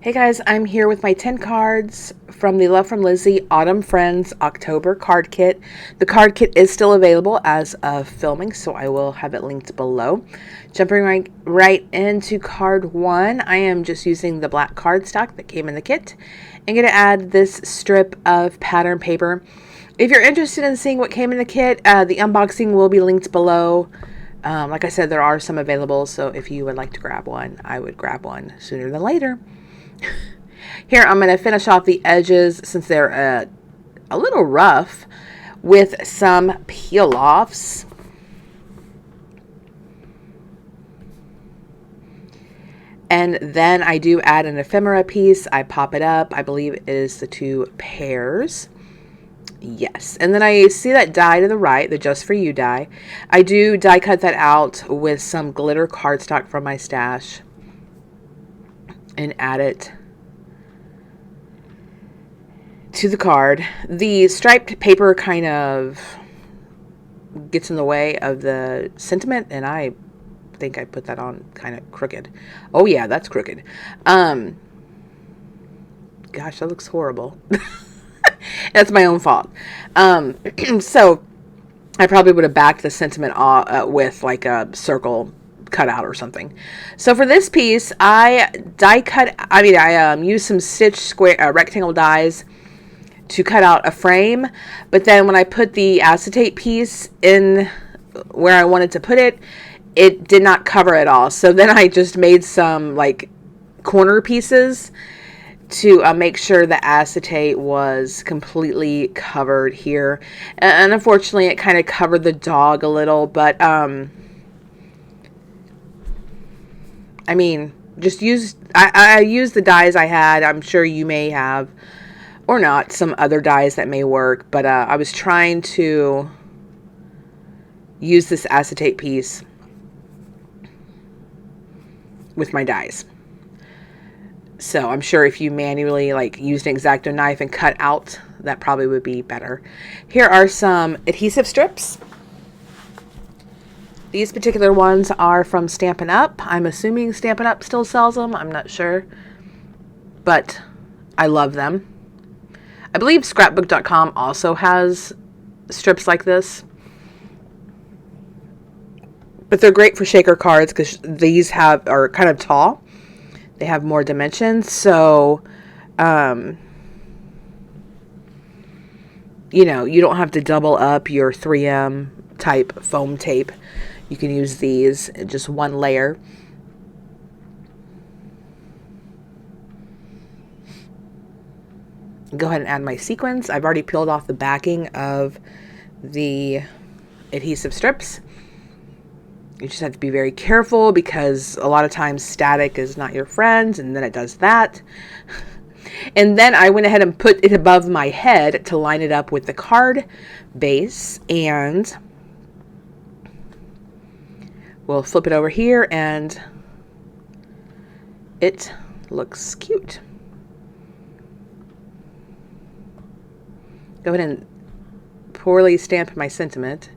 Hey guys, I'm here with my 10 cards from the Love from Lizi Autumn Friends October card kit. The card kit is still available as of filming, so I will have it linked below. Jumping right into card 1, I am just using the black cardstock that came in the kit. I'm going to add this strip of pattern paper. If you're interested in seeing what came in the kit, the unboxing will be linked below. Like I said, there are some available, so if you would like to grab one, I would grab one sooner than later. Here, I'm going to finish off the edges since they're a little rough with some peel-offs. And then I do add an ephemera piece. I pop it up. I believe it is the 2 pairs. Yes. And then I see that die to the right, the Just For You die. I do die cut that out with some glitter cardstock from my stash and add it to the card. The striped paper kind of gets in the way of the sentiment, and I think I put that on kind of crooked. Oh yeah, that's crooked. Gosh, that looks horrible. That's my own fault. So I probably would have backed the sentiment with like a circle cutout or something. So for this piece, I used some stitch square rectangle dies to cut out a frame, but then when I put the acetate piece in where I wanted to put it, it did not cover it all. So then I just made some like corner pieces to make sure the acetate was completely covered here. And unfortunately, it kind of covered the dog a little, but I mean, just I used the dies I had. I'm sure you may have, or not, some other dies that may work, but I was trying to use this acetate piece with my dies. So I'm sure if you manually like used an X-Acto knife and cut out, that probably would be better. Here are some adhesive strips. These particular ones are from Stampin' Up. I'm assuming Stampin' Up still sells them. I'm not sure, but I love them. I believe scrapbook.com also has strips like this, but they're great for shaker cards because these are kind of tall. They have more dimensions, so you know, you don't have to double up your 3M type foam tape. You can use these in just one layer. Go ahead and add my sequins. I've already peeled off the backing of the adhesive strips. You just have to be very careful because a lot of times static is not your friend, and then it does that. And then I went ahead and put it above my head to line it up with the card base, and we'll flip it over here and it looks cute. Go ahead and poorly stamp my sentiment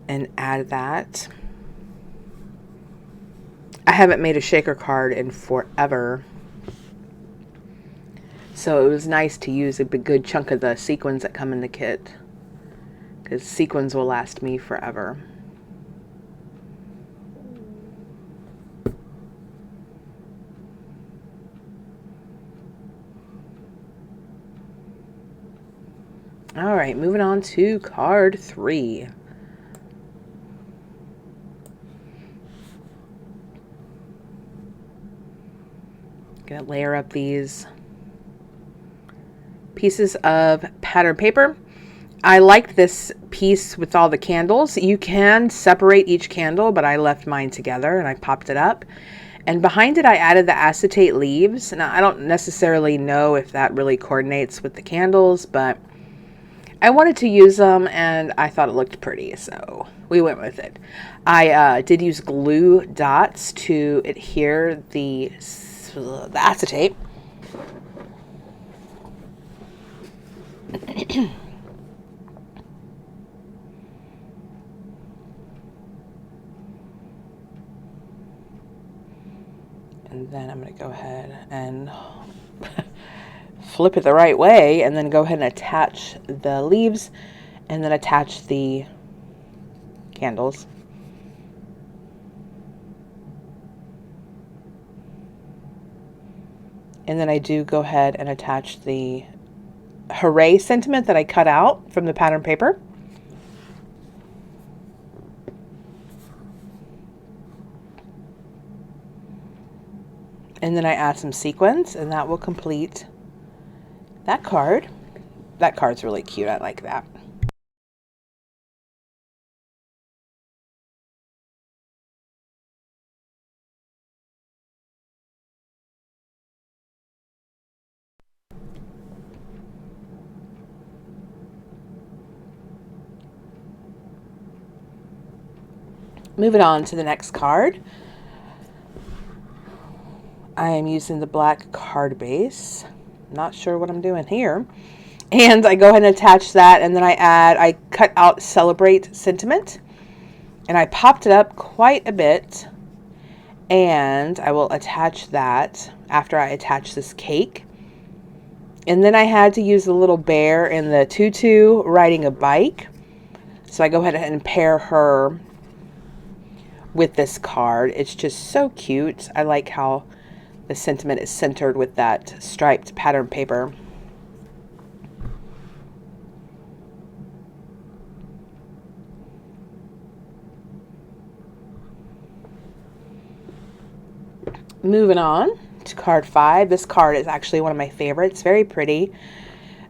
and add that. I haven't made a shaker card in forever, so it was nice to use a good chunk of the sequins that come in the kit, because sequins will last me forever. All right, moving on to card 3. Gonna layer up these pieces of pattern paper. I liked this piece with all the candles. You can separate each candle, but I left mine together and I popped it up. And behind it, I added the acetate leaves. Now, I don't necessarily know if that really coordinates with the candles, but I wanted to use them and I thought it looked pretty, so we went with it. I did use glue dots to adhere the acetate. And then I'm going to go ahead and flip it the right way, and then go ahead and attach the leaves, and then attach the candles. And then I do go ahead and attach the Hooray sentiment that I cut out from the pattern paper. And then I add some sequins, and that will complete that card. That card's really cute. I like that. Moving on to the next card. I am using the black card base. Not sure what I'm doing here. And I go ahead and attach that, and then I cut out Celebrate Sentiment, and I popped it up quite a bit, and I will attach that after I attach this cake. And then I had to use the little bear in the tutu riding a bike. So I go ahead and pair her with this card. It's just so cute. I like how the sentiment is centered with that striped pattern paper. Moving on to card 5. This card is actually one of my favorites. Very pretty.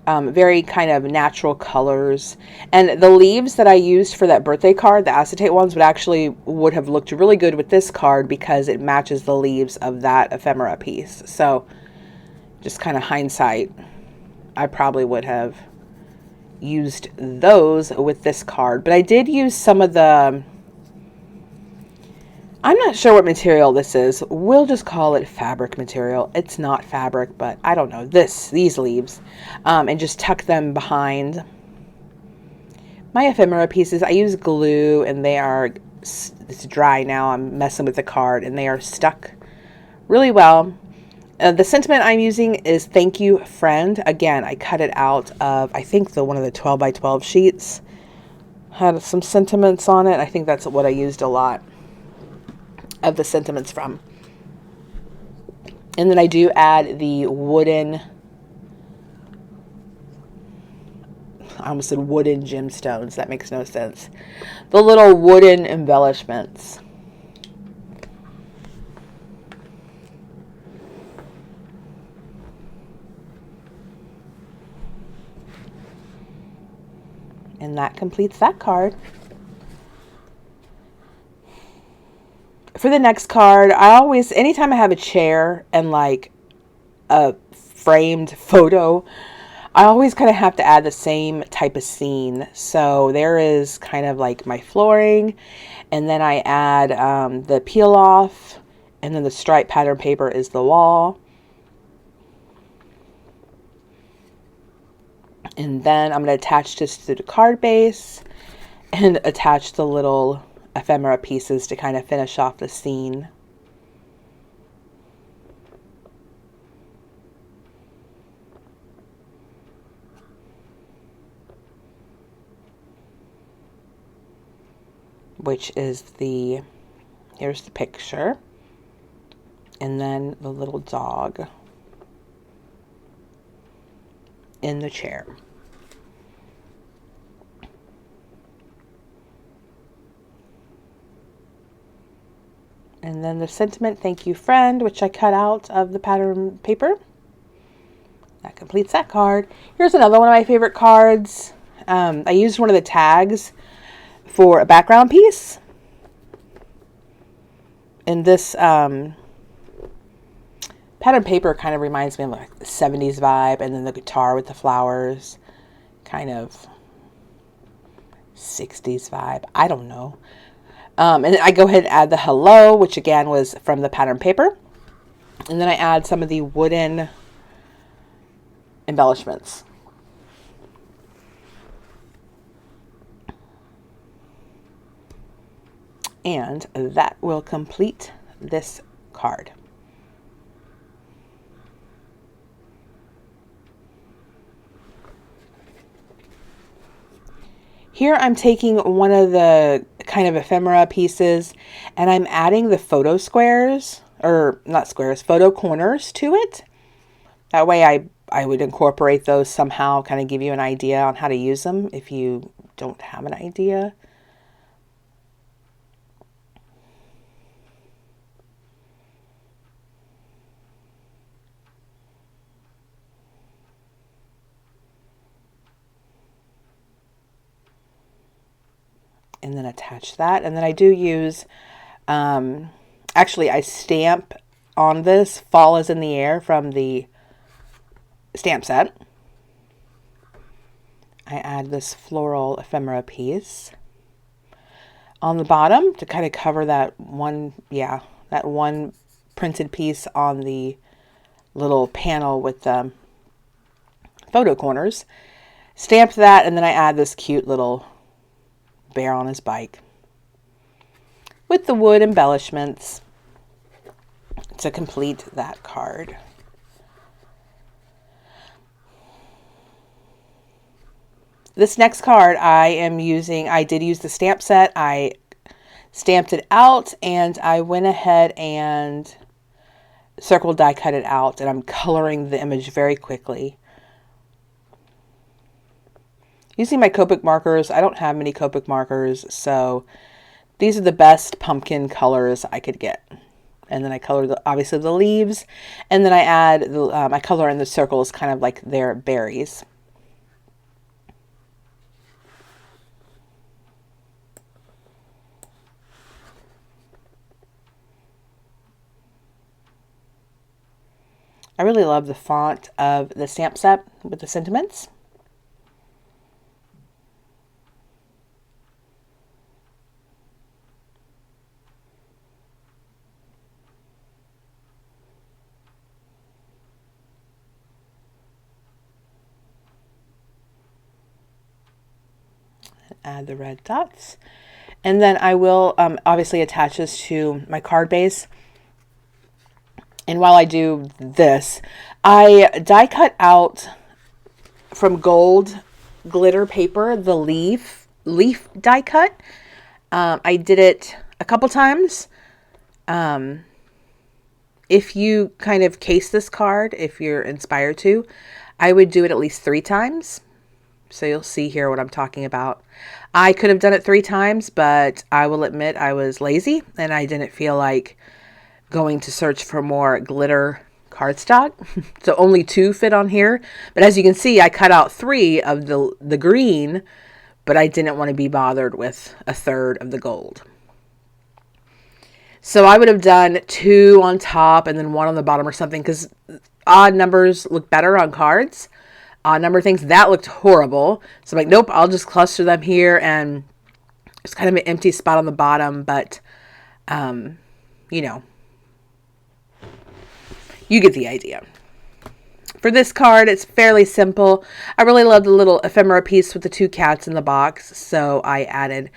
Very kind of natural colors. And the leaves that I used for that birthday card, the acetate ones, would have looked really good with this card because it matches the leaves of that ephemera piece. So just kind of hindsight, I probably would have used those with this card. But I did use some of the... I'm not sure what material this is. We'll just call it fabric material. It's not fabric, but I don't know. These leaves. And just tuck them behind my ephemera pieces. I use glue, and it's dry now. I'm messing with the card, and they are stuck really well. The sentiment I'm using is Thank You, Friend. Again, I cut it out of, I think, one of the 12 by 12 sheets. Had some sentiments on it. I think that's what I used a lot of the sentiments from. And then I do add the wooden, I almost said wooden gemstones. That makes no sense. The little wooden embellishments. And that completes that card. For the next card, anytime I have a chair and like a framed photo, I always kind of have to add the same type of scene. So there is kind of like my flooring, and then I add the peel off, and then the striped pattern paper is the wall. And then I'm going to attach this to the card base and attach the little ephemera pieces to kind of finish off the scene. Which is here's the picture, and then the little dog in the chair. And then the sentiment, Thank You, Friend, which I cut out of the pattern paper. That completes that card. Here's another one of my favorite cards. I used one of the tags for a background piece. And this pattern paper kind of reminds me of like the 70s vibe, and then the guitar with the flowers, kind of 60s vibe. I don't know. And then I go ahead and add the hello, which again was from the pattern paper. And then I add some of the wooden embellishments. And that will complete this card. Here I'm taking one of the kind of ephemera pieces and I'm adding the photo squares, or not squares, photo corners to it. That way I would incorporate those somehow, kind of give you an idea on how to use them if you don't have an idea. And then attach that. And then I do use, actually I stamp on this Fall is in the Air from the stamp set. I add this floral ephemera piece on the bottom to kind of cover that one, that one printed piece on the little panel with the photo corners. Stamp that, and then I add this cute little bear on his bike with the wood embellishments to complete that card. This next card I did use the stamp set. I stamped it out and I went ahead and circle die cut it out, and I'm coloring the image very quickly. Using my Copic markers. I don't have many Copic markers, so these are the best pumpkin colors I could get. And then I color obviously the leaves, and then I add I color in the circles, kind of like their berries. I really love the font of the stamp set with the sentiments. Add the red dots. And then I will obviously attach this to my card base. And while I do this, I die cut out from gold glitter paper the leaf die cut. I did it a couple times. If you kind of case this card, if you're inspired to, I would do it at least 3 times. So you'll see here what I'm talking about. I could have done it 3 times, but I will admit I was lazy and I didn't feel like going to search for more glitter cardstock. So only 2 fit on here. But as you can see, I cut out 3 of the green, but I didn't want to be bothered with a third of the gold. So I would have done 2 on top and then 1 on the bottom or something, because odd numbers look better on cards. Odd number things, that looked horrible. So I'm like, nope, I'll just cluster them here, and it's kind of an empty spot on the bottom, but, you know, you get the idea. For this card, it's fairly simple. I really love the little ephemera piece with the 2 cats in the box, so I added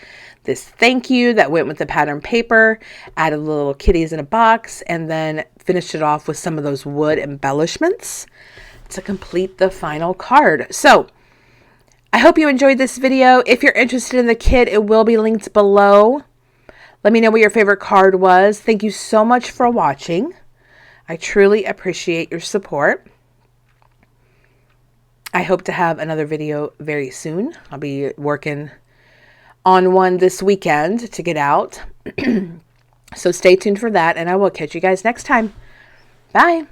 this thank you that went with the pattern paper, added the little kitties in a box, and then finished it off with some of those wood embellishments to complete the final card. So I hope you enjoyed this video. If you're interested in the kit, it will be linked below. Let me know what your favorite card was. Thank you so much for watching. I truly appreciate your support. I hope to have another video very soon. I'll be working on one this weekend to get out. So stay tuned for that, and I will catch you guys next time. Bye.